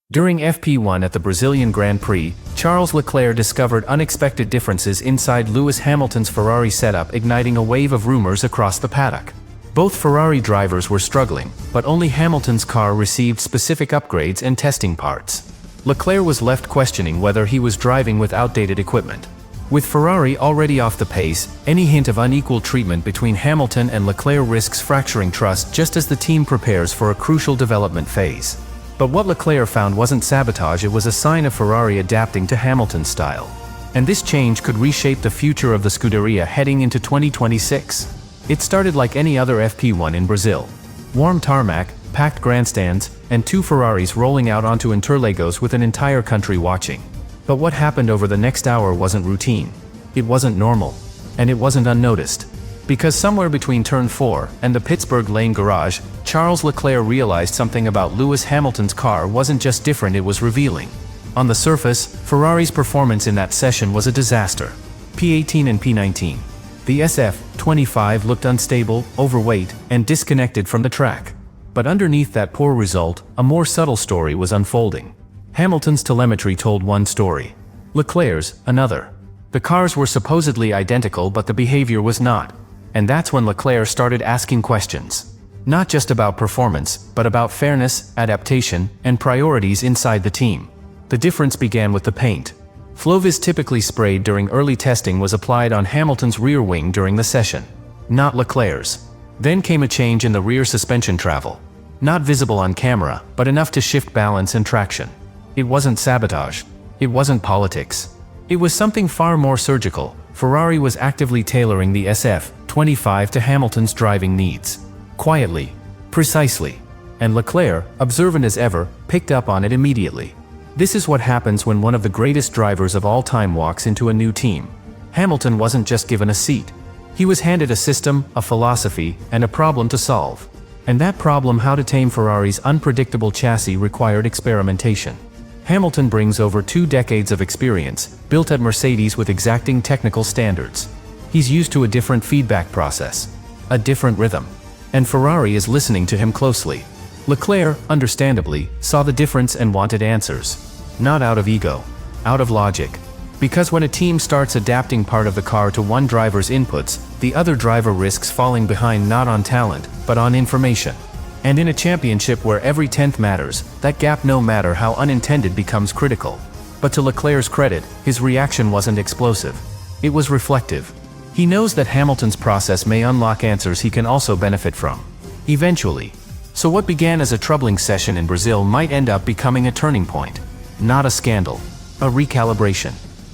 During FP1 at the Brazilian Grand Prix, Charles Leclerc discovered unexpected differences inside Lewis Hamilton's Ferrari setup, igniting a wave of rumors across the paddock. Both Ferrari drivers were struggling, but only Hamilton's car received specific upgrades and testing parts. Leclerc was left questioning whether he was driving with outdated equipment. With Ferrari already off the pace, any hint of unequal treatment between Hamilton and Leclerc risks fracturing trust just as the team prepares for a crucial development phase. But what Leclerc found wasn't sabotage, it was a sign of Ferrari adapting to Hamilton's style. And this change could reshape the future of the Scuderia heading into 2026. It started like any other FP1 in Brazil. Warm tarmac, packed grandstands, and two Ferraris rolling out onto Interlagos with an entire country watching. But what happened over the next hour wasn't routine. It wasn't normal. And it wasn't unnoticed. Because somewhere between turn 4 and the Pittsburgh Lane garage, Charles Leclerc realized something about Lewis Hamilton's car wasn't just different, it was revealing. On the surface, Ferrari's performance in that session was a disaster. P18 and P19. The SF25 looked unstable, overweight, and disconnected from the track. But underneath that poor result, a more subtle story was unfolding. Hamilton's telemetry told one story. Leclerc's, another. The cars were supposedly identical, but the behavior was not. And that's when Leclerc started asking questions. Not just about performance, but about fairness, adaptation, and priorities inside the team. The difference began with the paint. Flovis typically sprayed during early testing was applied on Hamilton's rear wing during the session, not Leclerc's. Then came a change in the rear suspension travel. Not visible on camera, but enough to shift balance and traction. It wasn't sabotage. It wasn't politics. It was something far more surgical. Ferrari was actively tailoring the SF25 to Hamilton's driving needs. Quietly. Precisely. And Leclerc, observant as ever, picked up on it immediately. This is what happens when one of the greatest drivers of all time walks into a new team. Hamilton wasn't just given a seat. He was handed a system, a philosophy, and a problem to solve. And that problem, how to tame Ferrari's unpredictable chassis, required experimentation. Hamilton brings over 2 decades of experience, built at Mercedes with exacting technical standards. He's used to a different feedback process, a different rhythm. And Ferrari is listening to him closely. Leclerc, understandably, saw the difference and wanted answers. Not out of ego, out of logic. Because when a team starts adapting part of the car to one driver's inputs, the other driver risks falling behind, not on talent, but on information. And in a championship where every 10th matters, that gap, no matter how unintended, becomes critical. But to Leclerc's credit, his reaction wasn't explosive. It was reflective. He knows that Hamilton's process may unlock answers he can also benefit from. Eventually. So what began as a troubling session in Brazil might end up becoming a turning point. Not a scandal. A recalibration.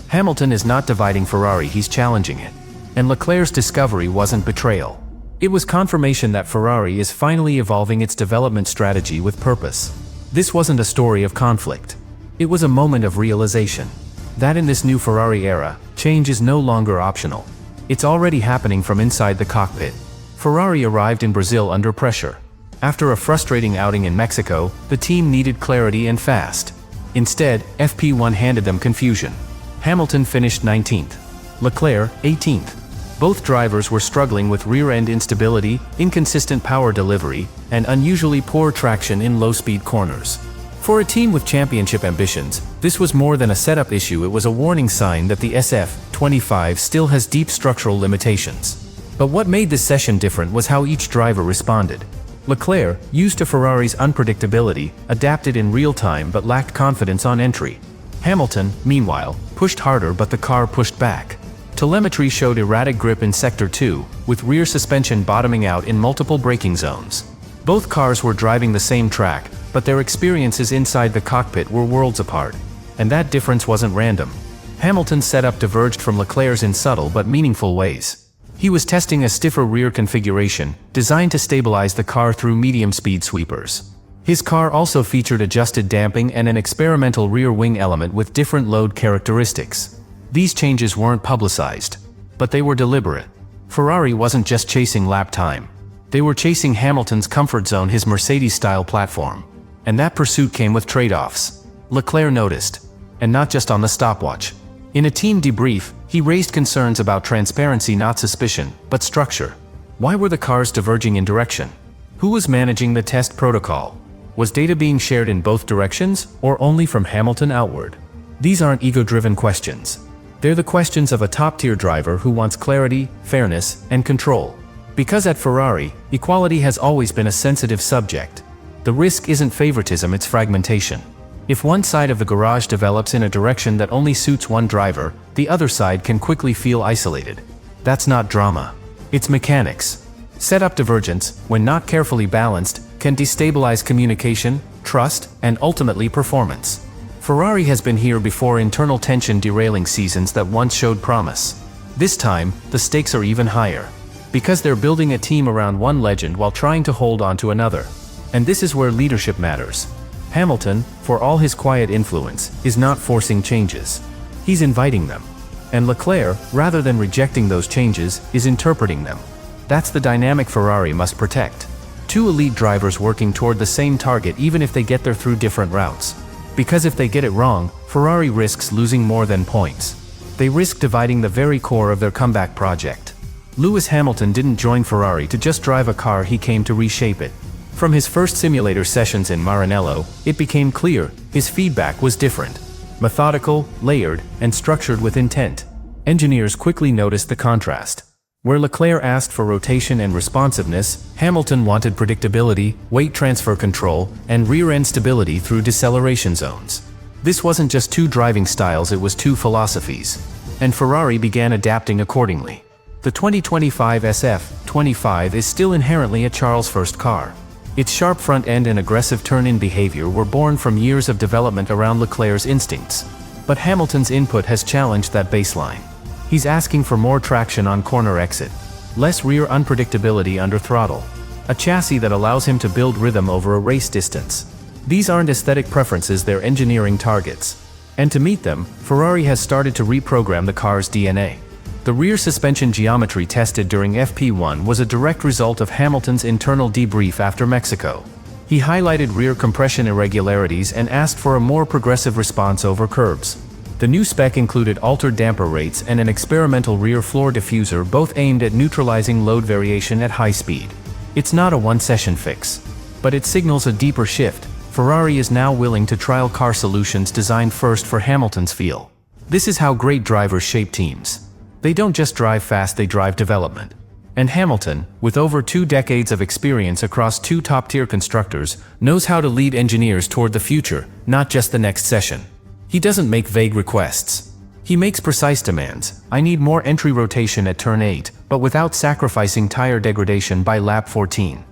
Hamilton is not dividing Ferrari, he's challenging it. And Leclerc's discovery wasn't betrayal. It was confirmation that Ferrari is finally evolving its development strategy with purpose. This wasn't a story of conflict. It was a moment of realization. That in this new Ferrari era, change is no longer optional. It's already happening from inside the cockpit. Ferrari arrived in Brazil under pressure. After a frustrating outing in Mexico, the team needed clarity and fast. Instead, FP1 handed them confusion. Hamilton finished 19th. Leclerc, 18th. Both drivers were struggling with rear-end instability, inconsistent power delivery, and unusually poor traction in low-speed corners. For a team with championship ambitions, this was more than a setup issue, it was a warning sign that the SF25 still has deep structural limitations. But what made this session different was how each driver responded. Leclerc, used to Ferrari's unpredictability, adapted in real time but lacked confidence on entry. Hamilton, meanwhile, pushed harder but the car pushed back. Telemetry showed erratic grip in Sector 2, with rear suspension bottoming out in multiple braking zones. Both cars were driving the same track, but their experiences inside the cockpit were worlds apart. And that difference wasn't random. Hamilton's setup diverged from Leclerc's in subtle but meaningful ways. He was testing a stiffer rear configuration, designed to stabilize the car through medium-speed sweepers. His car also featured adjusted damping and an experimental rear wing element with different load characteristics. These changes weren't publicized, but they were deliberate. Ferrari wasn't just chasing lap time. They were chasing Hamilton's comfort zone, his Mercedes-style platform. And that pursuit came with trade-offs. Leclerc noticed. And not just on the stopwatch. In a team debrief, he raised concerns about transparency, not suspicion, but structure. Why were the cars diverging in direction? Who was managing the test protocol? Was data being shared in both directions, or only from Hamilton outward? These aren't ego-driven questions. They're the questions of a top-tier driver who wants clarity, fairness, and control. Because at Ferrari, equality has always been a sensitive subject. The risk isn't favoritism, it's fragmentation. If one side of the garage develops in a direction that only suits one driver, the other side can quickly feel isolated. That's not drama. It's mechanics. Setup divergence, when not carefully balanced, can destabilize communication, trust, and ultimately performance. Ferrari has been here before, internal tension derailing seasons that once showed promise. This time, the stakes are even higher. Because they're building a team around one legend while trying to hold on to another. And this is where leadership matters. Hamilton, for all his quiet influence, is not forcing changes. He's inviting them. And Leclerc, rather than rejecting those changes, is interpreting them. That's the dynamic Ferrari must protect. Two elite drivers working toward the same target even if they get there through different routes. Because if they get it wrong, Ferrari risks losing more than points. They risk dividing the very core of their comeback project. Lewis Hamilton didn't join Ferrari to just drive a car, he came to reshape it. From his first simulator sessions in Maranello, it became clear his feedback was different. Methodical, layered, and structured with intent. Engineers quickly noticed the contrast. Where Leclerc asked for rotation and responsiveness, Hamilton wanted predictability, weight transfer control, and rear-end stability through deceleration zones. This wasn't just two driving styles, it was two philosophies. And Ferrari began adapting accordingly. The 2025 SF25 is still inherently a Charles' first car. Its sharp front end and aggressive turn-in behavior were born from years of development around Leclerc's instincts. But Hamilton's input has challenged that baseline. He's asking for more traction on corner exit, less rear unpredictability under throttle, a chassis that allows him to build rhythm over a race distance. These aren't aesthetic preferences, they're engineering targets. And to meet them, Ferrari has started to reprogram the car's DNA. The rear suspension geometry tested during FP1 was a direct result of Hamilton's internal debrief after Mexico. He highlighted rear compression irregularities and asked for a more progressive response over curbs. The new spec included altered damper rates and an experimental rear floor diffuser, both aimed at neutralizing load variation at high speed. It's not a one-session fix, but it signals a deeper shift. Ferrari is now willing to trial car solutions designed first for Hamilton's feel. This is how great drivers shape teams. They don't just drive fast, they drive development. And Hamilton, with over 2 decades of experience across 2 top-tier constructors, knows how to lead engineers toward the future, not just the next session. He doesn't make vague requests. He makes precise demands. I need more entry rotation at turn 8, but without sacrificing tire degradation by lap 14.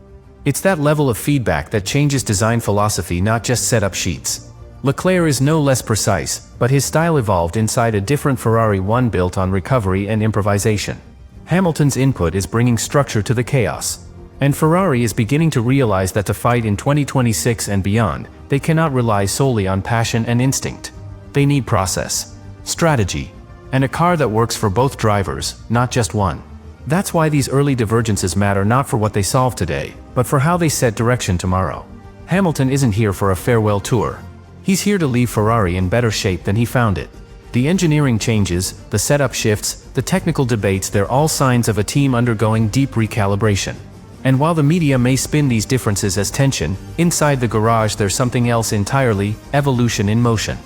It's that level of feedback that changes design philosophy, not just setup sheets. Leclerc is no less precise, but his style evolved inside a different Ferrari, one built on recovery and improvisation. Hamilton's input is bringing structure to the chaos. And Ferrari is beginning to realize that to fight in 2026 and beyond, they cannot rely solely on passion and instinct. They need process, strategy, and a car that works for both drivers, not just one. That's why these early divergences matter, not for what they solve today, but for how they set direction tomorrow. Hamilton isn't here for a farewell tour. He's here to leave Ferrari in better shape than he found it. The engineering changes, the setup shifts, the technical debates, they're all signs of a team undergoing deep recalibration. And while the media may spin these differences as tension, inside the garage there's something else entirely: evolution in motion.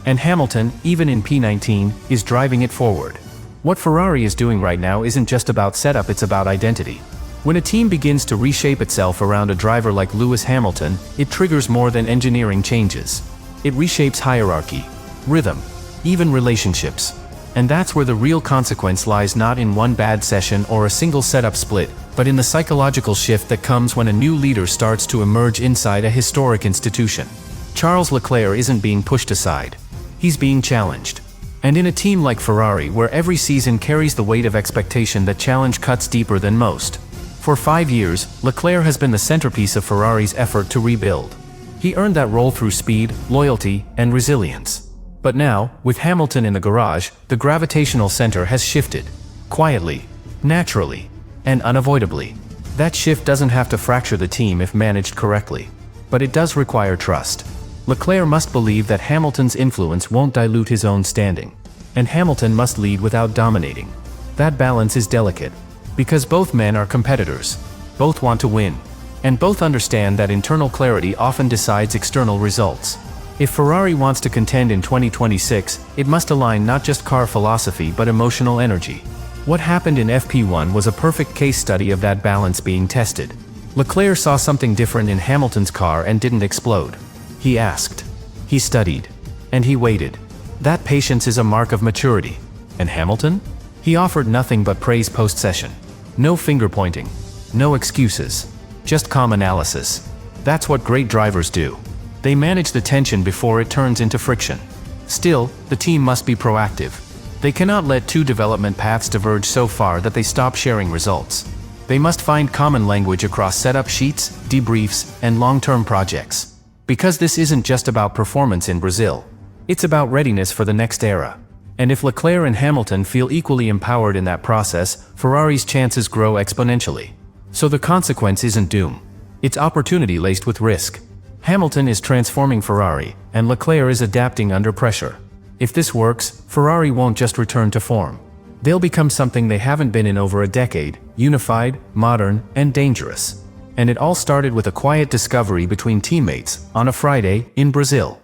And Hamilton, even in P19, is driving it forward. What Ferrari is doing right now isn't just about setup, it's about identity. When a team begins to reshape itself around a driver like Lewis Hamilton, it triggers more than engineering changes. It reshapes hierarchy, rhythm, even relationships. And that's where the real consequence lies, not in one bad session or a single setup split, but in the psychological shift that comes when a new leader starts to emerge inside a historic institution. Charles Leclerc isn't being pushed aside. He's being challenged. And in a team like Ferrari, where every season carries the weight of expectation, that challenge cuts deeper than most. For 5 years, Leclerc has been the centerpiece of Ferrari's effort to rebuild. He earned that role through speed, loyalty, and resilience. But now, with Hamilton in the garage, the gravitational center has shifted. Quietly, naturally, and unavoidably. That shift doesn't have to fracture the team if managed correctly. But it does require trust. Leclerc must believe that Hamilton's influence won't dilute his own standing. And Hamilton must lead without dominating. That balance is delicate. Because both men are competitors. Both want to win. And both understand that internal clarity often decides external results. If Ferrari wants to contend in 2026, it must align not just car philosophy but emotional energy. What happened in FP1 was a perfect case study of that balance being tested. Leclerc saw something different in Hamilton's car and didn't explode. He asked. He studied. And he waited. That patience is a mark of maturity. And Hamilton? He offered nothing but praise post-session. No finger-pointing. No excuses. Just calm analysis. That's what great drivers do. They manage the tension before it turns into friction. Still, the team must be proactive. They cannot let two development paths diverge so far that they stop sharing results. They must find common language across setup sheets, debriefs, and long-term projects. Because this isn't just about performance in Brazil. It's about readiness for the next era. And if Leclerc and Hamilton feel equally empowered in that process, Ferrari's chances grow exponentially. So the consequence isn't doom. It's opportunity laced with risk. Hamilton is transforming Ferrari, and Leclerc is adapting under pressure. If this works, Ferrari won't just return to form. They'll become something they haven't been in over a decade, unified, modern, and dangerous. And it all started with a quiet discovery between teammates, on a Friday, in Brazil.